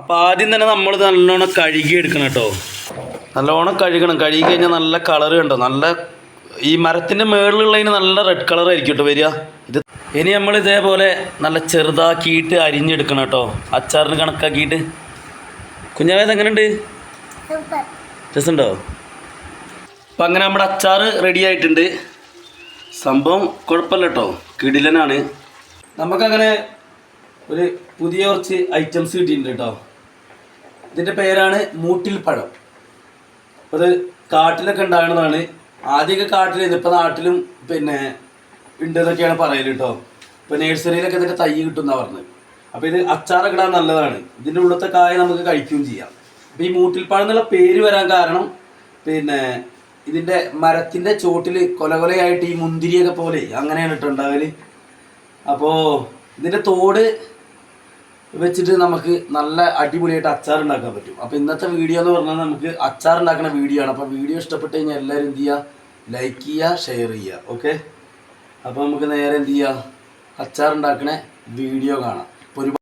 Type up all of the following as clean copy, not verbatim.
അപ്പോൾ ആദ്യം തന്നെ നമ്മൾ നല്ലോണം കഴുകി എടുക്കണം കേട്ടോ. നല്ലോണം കഴുകണം. കഴുകി കഴിഞ്ഞാൽ നല്ല കളറ് കണ്ടോ, നല്ല ഈ മരത്തിൻ്റെ മുകളിലുള്ളതിന് നല്ല റെഡ് കളറായിരിക്കും കേട്ടോ വരിക. ഇത് ഇനി നമ്മൾ ഇതേപോലെ നല്ല ചെറുതാക്കിയിട്ട് അരിഞ്ഞെടുക്കണം കേട്ടോ, അച്ചാറിന് കണക്കാക്കിയിട്ട്. കുഞ്ഞാവേത് എങ്ങനെയുണ്ട്, രസമുണ്ടോ? അപ്പം അങ്ങനെ നമ്മുടെ അച്ചാർ റെഡി ആയിട്ടുണ്ട്. സംഭവം കുഴപ്പമില്ല കേട്ടോ, കിടിലനാണ്. നമുക്കങ്ങനെ ഒരു പുതിയ കുറച്ച് ഐറ്റംസ് കിട്ടിയിട്ടുണ്ട് കേട്ടോ. ഇതിൻ്റെ പേരാണ് മൂട്ടിൽ പഴം. അപ്പോൾ അത് കാട്ടിലൊക്കെ ഉണ്ടാകുന്നതാണ്. ആദ്യമൊക്കെ കാട്ടിലായിരുന്നു, ഇപ്പോൾ നാട്ടിലും പിന്നെ ഉണ്ട് എന്നൊക്കെയാണ് പറയല് കേട്ടോ. ഇപ്പോൾ നഴ്സറിയിലൊക്കെ ഇതിൻ്റെ തൈ കിട്ടുമെന്നാണ് പറഞ്ഞത്. അപ്പോൾ ഇത് അച്ചാറൊക്കെ ഇടാൻ നല്ലതാണ്. ഇതിൻ്റെ ഉള്ളത്തെ കായ നമുക്ക് കഴിക്കുകയും ചെയ്യാം. അപ്പോൾ ഈ മൂട്ടിൽപ്പഴം എന്നുള്ള പേര് വരാൻ കാരണം പിന്നെ ഇതിൻ്റെ മരത്തിൻ്റെ ചോട്ടിൽ കൊലകൊലയായിട്ട് ഈ മുന്തിരിയൊക്കെ പോലെ അങ്ങനെയാണ് കേട്ടോ ഉണ്ടാവല്. അപ്പോൾ ഇതിൻ്റെ തോട് വെച്ചിട്ട് നമുക്ക് നല്ല അടിപൊളിയായിട്ട് അച്ചാർ ഉണ്ടാക്കാൻ പറ്റും. അപ്പോൾ ഇന്നത്തെ വീഡിയോ എന്ന് പറഞ്ഞാൽ നമുക്ക് അച്ചാർ ഉണ്ടാക്കുന്ന വീഡിയോ ആണ്. അപ്പോൾ വീഡിയോ ഇഷ്ടപ്പെട്ട് കഴിഞ്ഞാൽ എല്ലാവരും എന്ത് ചെയ്യുക, ലൈക്ക് ചെയ്യുക, ഷെയർ ചെയ്യുക. ഓക്കെ, അപ്പോൾ നമുക്ക് നേരെ എന്ത് ചെയ്യുക, അച്ചാർ ഉണ്ടാക്കുന്ന വീഡിയോ കാണാം.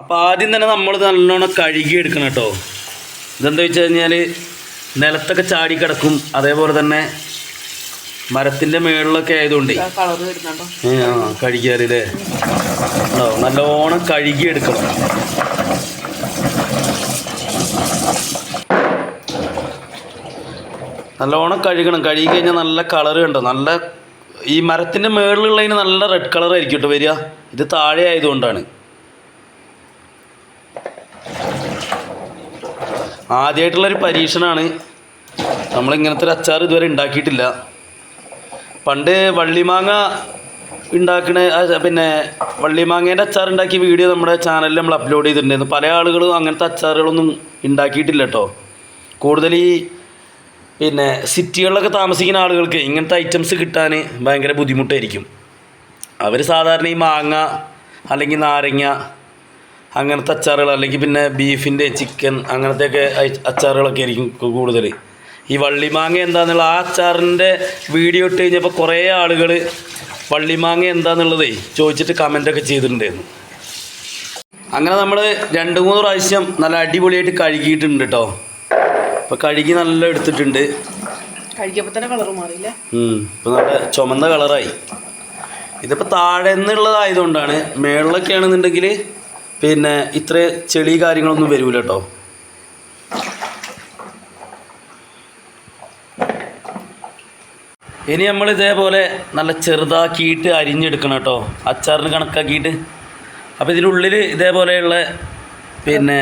അപ്പോൾ ആദ്യം തന്നെ നമ്മൾ നല്ലോണം കഴുകി എടുക്കണം കേട്ടോ. ഇതെന്താ വെച്ച് കഴിഞ്ഞാൽ നിലത്തൊക്കെ ചാടി കിടക്കും, അതേപോലെ തന്നെ മരത്തിൻ്റെ മുകളിലൊക്കെ ആയതുകൊണ്ടേ കഴുകിയാലേ ഉണ്ടോ, നല്ലോണം കഴുകി എടുക്കണം. നല്ലോണം കഴുകണം. കഴുകി കഴിഞ്ഞാൽ നല്ല കളറ് കണ്ടോ, നല്ല ഈ മരത്തിൻ്റെ മുകളിലുള്ളതിന് നല്ല റെഡ് കളറായിരിക്കും കേട്ടോ വരിക. ഇത് താഴെ ആയതുകൊണ്ടാണ്. ആദ്യമായിട്ടുള്ളൊരു പരീക്ഷണമാണ്. നമ്മളിങ്ങനത്തെ ഒരു അച്ചാർ ഇതുവരെ ഉണ്ടാക്കിയിട്ടില്ല. പണ്ട് വള്ളിമാങ്ങ ഉണ്ടാക്കണ പിന്നെ വള്ളിമാങ്ങേൻ്റെ അച്ചാർ ഉണ്ടാക്കിയ വീഡിയോ നമ്മുടെ ചാനലിൽ നമ്മൾ അപ്ലോഡ് ചെയ്തിട്ടുണ്ടായിരുന്നു. പല ആളുകളും അങ്ങനത്തെ അച്ചാറുകളൊന്നും ഉണ്ടാക്കിയിട്ടില്ല കേട്ടോ. കൂടുതൽ ഈ പിന്നെ സിറ്റികളിലൊക്കെ താമസിക്കുന്ന ആളുകൾക്ക് ഇങ്ങനത്തെ ഐറ്റംസ് കിട്ടാൻ ഭയങ്കര ബുദ്ധിമുട്ടായിരിക്കും. അവർ സാധാരണ ഈ മാങ്ങ അല്ലെങ്കിൽ നാരങ്ങ അങ്ങനത്തെ അച്ചാറുകൾ, അല്ലെങ്കിൽ പിന്നെ ബീഫിൻ്റെ ചിക്കൻ അങ്ങനത്തെയൊക്കെ അച്ചാറുകളൊക്കെ ആയിരിക്കും കൂടുതൽ. ഈ വള്ളിമാങ്ങ എന്താണെന്നുള്ള ആ അച്ചാറിൻ്റെ വീഡിയോ ഇട്ട് കഴിഞ്ഞപ്പോൾ കുറേ ആളുകൾ വള്ളിമാങ്ങ എന്താണെന്നുള്ളത് ചോദിച്ചിട്ട് കമൻറ്റൊക്കെ ചെയ്തിട്ടുണ്ടായിരുന്നു. അങ്ങനെ നമ്മൾ 2-3 പ്രാവശ്യം നല്ല അടിപൊളിയായിട്ട് കഴുകിയിട്ടുണ്ട് കേട്ടോ. അപ്പോൾ കഴുകി നല്ല എടുത്തിട്ടുണ്ട്. കഴുകിയപ്പോൾ തന്നെ കളർ മാറിയില്ലേ? ഇപ്പോൾ നല്ല ചുമന്ന കളറായി. ഇതിപ്പോൾ താഴെ നിന്നുള്ളതായതുകൊണ്ടാണ്. മേളിലൊക്കെ ആണെന്നുണ്ടെങ്കിൽ പിന്നെ ഇത്ര ചെളി കാര്യങ്ങളൊന്നും വരില്ല കേട്ടോ. ഇനി നമ്മൾ ഇതേപോലെ നല്ല ചെറുതാക്കിയിട്ട് അരിഞ്ഞെടുക്കണം കേട്ടോ, അച്ചാറിന് കണക്കാക്കിയിട്ട്. അപ്പോൾ ഇതിനുള്ളിൽ ഇതേപോലെയുള്ള പിന്നെ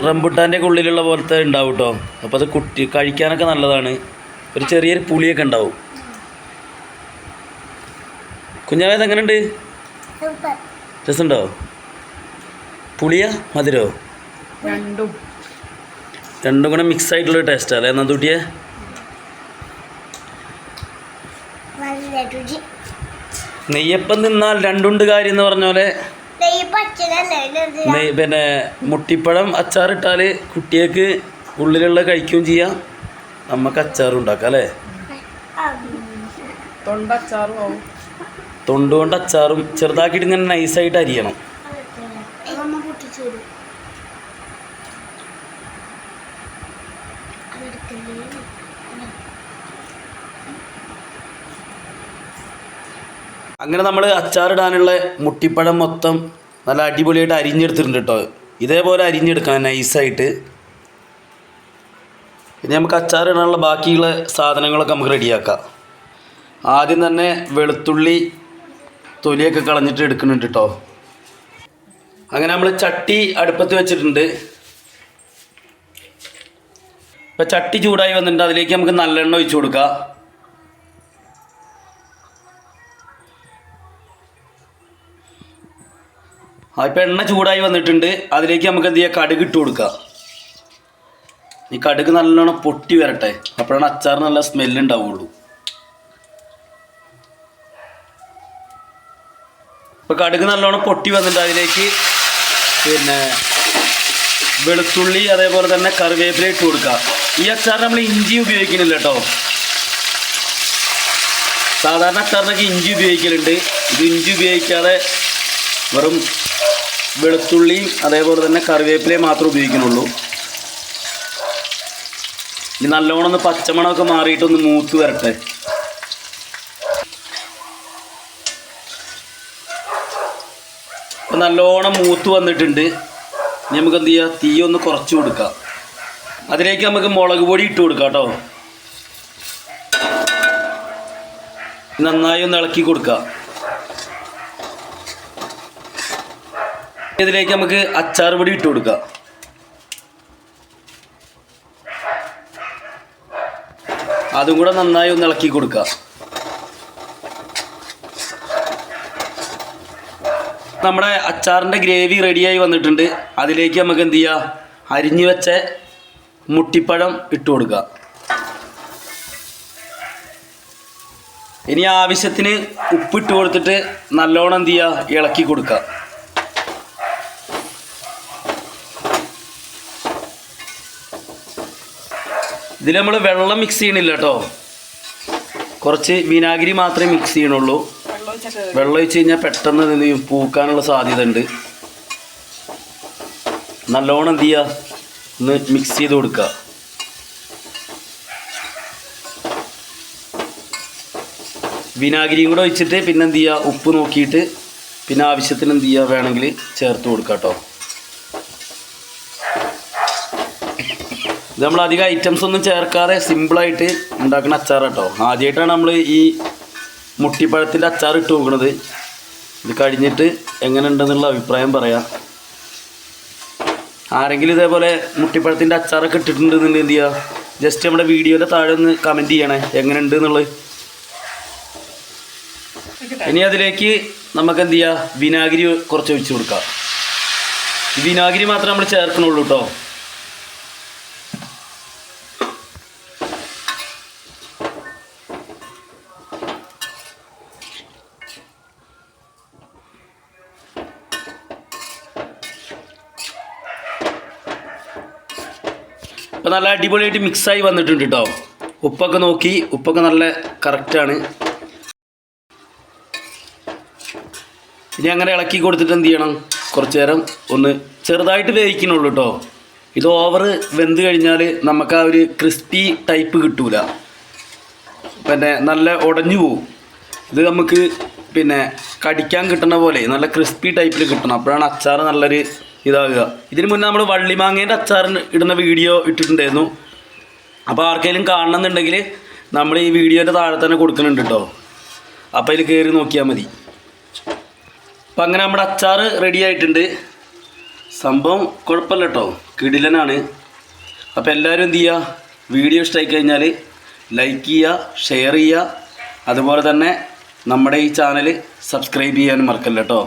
റംബുട്ടാൻ്റെ ഉള്ളിലുള്ള പോലത്തെ ഉണ്ടാവും കേട്ടോ. അപ്പോൾ അത് കഴിക്കാനൊക്കെ നല്ലതാണ്. ഒരു ചെറിയൊരു പുളിയൊക്കെ ഉണ്ടാവും. കുഞ്ഞാവേത് എങ്ങനെയുണ്ട്, രസമുണ്ടോ? പുളിയാ മധുരോ? രണ്ടും കൂടെ മിക്സ് ആയിട്ടുള്ളൊരു ടേസ്റ്റാണ് അല്ലേ നന്ദൂട്ടിയെ? നെയ്യപ്പം തിന്നാൽ രണ്ടുണ്ട് കാര്യം എന്ന് പറഞ്ഞ പോലെ പിന്നെ മുട്ടിപ്പഴം അച്ചാറിട്ടാൽ കുട്ടികൾക്ക് ഉള്ളിലുള്ള കഴിക്കുകയും ചെയ്യാം, നമുക്ക് അച്ചാറും ഉണ്ടാക്കാം അല്ലേ? തൊണ്ട് കൊണ്ട് അച്ചാറും ചെറുതാക്കിയിട്ട് ഇങ്ങനെ നൈസായിട്ട് അരിയണം. അങ്ങനെ നമ്മൾ അച്ചാറിടാനുള്ള മുട്ടിപ്പഴം മൊത്തം നല്ല അടിപൊളിയായിട്ട് അരിഞ്ഞെടുത്തിട്ടുണ്ട് കേട്ടോ. ഇതേപോലെ അരിഞ്ഞെടുക്കണം നൈസായിട്ട്. ഇനി നമുക്ക് അച്ചാറിടാനുള്ള ബാക്കിയുള്ള സാധനങ്ങളൊക്കെ നമുക്ക് റെഡിയാക്കാം. ആദ്യം തന്നെ വെളുത്തുള്ളി തൊലിയൊക്കെ കളഞ്ഞിട്ട് എടുക്കുന്നുണ്ട് കേട്ടോ. അങ്ങനെ നമ്മൾ ചട്ടി അടുപ്പത്ത് വെച്ചിട്ടുണ്ട്. ഇപ്പം ചട്ടി ചൂടായി വന്നിട്ടുണ്ട്. അതിലേക്ക് നമുക്ക് നല്ലെണ്ണ ഒഴിച്ചു കൊടുക്കാം. ഇപ്പം എണ്ണ ചൂടായി വന്നിട്ടുണ്ട്. അതിലേക്ക് നമുക്ക് എന്ത് ചെയ്യുക, കടുക് ഇട്ട് കൊടുക്കുക. ഈ കടുക് നല്ലോണം പൊട്ടി വരട്ടെ, അപ്പോഴാണ് അച്ചാറിന് നല്ല സ്മെല്ല് ഉണ്ടാവുള്ളൂ. ഇപ്പോൾ കടുക് നല്ലോണം പൊട്ടി വന്നിട്ട് അതിലേക്ക് പിന്നെ വെളുത്തുള്ളി അതേപോലെ തന്നെ കറിവേപ്പില ഇട്ട് കൊടുക്കുക. ഈ അച്ചാറിന് നമ്മൾ ഇഞ്ചി ഉപയോഗിക്കുന്നില്ല കേട്ടോ. സാധാരണ അച്ചാറിനൊക്കെ ഇഞ്ചി ഉപയോഗിക്കലുണ്ട്. ഇത് ഇഞ്ചി ഉപയോഗിക്കാതെ വെറും വെളുത്തുള്ളിയും അതേപോലെ തന്നെ കറിവേപ്പിലയും മാത്രമേ ഉപയോഗിക്കുന്നുള്ളൂ. ഇനി നല്ലോണം ഒന്ന് പച്ചമണമൊക്കെ മാറിയിട്ടൊന്ന് മൂത്ത് വരട്ടെ. അപ്പം നല്ലോണം മൂത്ത് വന്നിട്ടുണ്ട്. ഇനി നമുക്ക് എന്ത് ചെയ്യുക, തീ ഒന്ന് കുറച്ച് കൊടുക്കാം. അതിലേക്ക് നമുക്ക് മുളക് പൊടി ഇട്ട് കൊടുക്കാം കേട്ടോ. നന്നായി ഒന്ന് ഇളക്കി കൊടുക്കുക. ഇതിലേക്ക് നമുക്ക് അച്ചാർ പൊടി ഇട്ട് കൊടുക്കാം. അതും കൂടെ നന്നായി ഒന്ന് ഇളക്കി കൊടുക്കുക. നമ്മുടെ അച്ചാറിൻ്റെ ഗ്രേവി റെഡിയായി വന്നിട്ടുണ്ട്. അതിലേക്ക് നമുക്ക് എന്ത് ചെയ്യുക, അരിഞ്ഞു വെച്ച മുട്ടിപ്പഴം ഇട്ട് കൊടുക്കുക. ഇനി ആവശ്യത്തിന് ഉപ്പിട്ട് കൊടുത്തിട്ട് നല്ലോണം എന്ത് ചെയ്യുക, ഇളക്കി കൊടുക്കുക. ഇതിൽ നമ്മൾ വെള്ളം മിക്സ് ചെയ്യണില്ല കേട്ടോ. കുറച്ച് വിനാഗിരി മാത്രമേ മിക്സ് ചെയ്യണുള്ളൂ. വെള്ളം ഒഴിച്ച് കഴിഞ്ഞാൽ പെട്ടെന്ന് എന്ത് ചെയ്യും, പൂക്കാനുള്ള സാധ്യത ഉണ്ട്. നല്ലോണം എന്ത് ചെയ്യുക, ഒന്ന് മിക്സ് ചെയ്ത് കൊടുക്കുക. വിനാഗിരിയും കൂടെ ഒഴിച്ചിട്ട് പിന്നെ എന്ത് ചെയ്യുക, ഉപ്പ് നോക്കിയിട്ട് പിന്നെ ആവശ്യത്തിന് എന്ത് ചെയ്യുക, വേണമെങ്കിൽ ചേർത്ത് കൊടുക്കുക കേട്ടോ. ഇത് നമ്മൾ അധികം ഐറ്റംസ് ഒന്നും ചേർക്കാതെ സിമ്പിളായിട്ട് ഉണ്ടാക്കുന്ന അച്ചാർ കേട്ടോ. ആദ്യമായിട്ടാണ് നമ്മൾ ഈ മുട്ടിപ്പഴത്തിൻ്റെ അച്ചാർ ഇട്ട് നോക്കുന്നത്. ഇത് കഴിഞ്ഞിട്ട് എങ്ങനെ ഉണ്ടെന്നുള്ള അഭിപ്രായം പറയാം. ആരെങ്കിലും ഇതേപോലെ മുട്ടിപ്പഴത്തിൻ്റെ അച്ചാറൊക്കെ ഇട്ടിട്ടുണ്ടെന്നുണ്ടെങ്കിൽ എന്ത് ചെയ്യുക, ജസ്റ്റ് നമ്മുടെ വീഡിയോയുടെ താഴെ ഒന്ന് കമൻറ്റ് ചെയ്യണേ എങ്ങനെ ഉണ്ട് എന്നുള്ളത്. ഇനി അതിലേക്ക് നമുക്ക് എന്ത് ചെയ്യുക, വിനാഗിരി കുറച്ച് ഒഴിച്ച് കൊടുക്കാം. വിനാഗിരി മാത്രമേ നമ്മൾ ചേർക്കണുള്ളൂ കേട്ടോ. അപ്പോൾ നല്ല അടിപൊളിയായിട്ട് മിക്സായി വന്നിട്ടുണ്ട് കേട്ടോ. ഉപ്പൊക്കെ നോക്കി, ഉപ്പൊക്കെ നല്ല കറക്റ്റാണ്. ഇനി അങ്ങനെ ഇളക്കി കൊടുത്തിട്ട് എന്ത് ചെയ്യണം, കുറച്ച് നേരം ഒന്ന് ചെറുതായിട്ട് വേവിക്കണുള്ളൂ കേട്ടോ. ഇത് ഓവർ വെന്ത് കഴിഞ്ഞാൽ നമുക്ക് ആ ഒരു ക്രിസ്പി ടൈപ്പ് കിട്ടൂല, പിന്നെ നല്ല ഉടഞ്ഞു പോവും. ഇത് നമുക്ക് പിന്നെ കടിക്കാൻ കിട്ടുന്ന പോലെ നല്ല ക്രിസ്പി ടൈപ്പിൽ കിട്ടണം. അപ്പോഴാണ് അച്ചാർ നല്ലൊരു ഇതാകുക. ഇതിന് മുന്നേ നമ്മൾ വള്ളിമാങ്ങേൻ്റെ അച്ചാറിന് ഇടുന്ന വീഡിയോ ഇട്ടിട്ടുണ്ടായിരുന്നു. അപ്പോൾ ആർക്കെങ്കിലും കാണണമെന്നുണ്ടെങ്കിൽ നമ്മൾ ഈ വീഡിയോൻ്റെ താഴെ തന്നെ കൊടുക്കുന്നുണ്ട് കേട്ടോ. അപ്പോൾ അതിൽ കയറി നോക്കിയാൽ മതി. അപ്പം അങ്ങനെ നമ്മുടെ അച്ചാർ റെഡി ആയിട്ടുണ്ട്. സംഭവം കുഴപ്പമില്ല കേട്ടോ, കിടിലനാണ്. അപ്പോൾ എല്ലാവരും എന്ത് ചെയ്യുക, വീഡിയോ ഇഷ്ടമായി കഴിഞ്ഞാൽ ലൈക്ക് ചെയ്യുക, ഷെയർ ചെയ്യുക, അതുപോലെ തന്നെ നമ്മുടെ ഈ ചാനൽ സബ്സ്ക്രൈബ് ചെയ്യാനും മറക്കല്ല കേട്ടോ.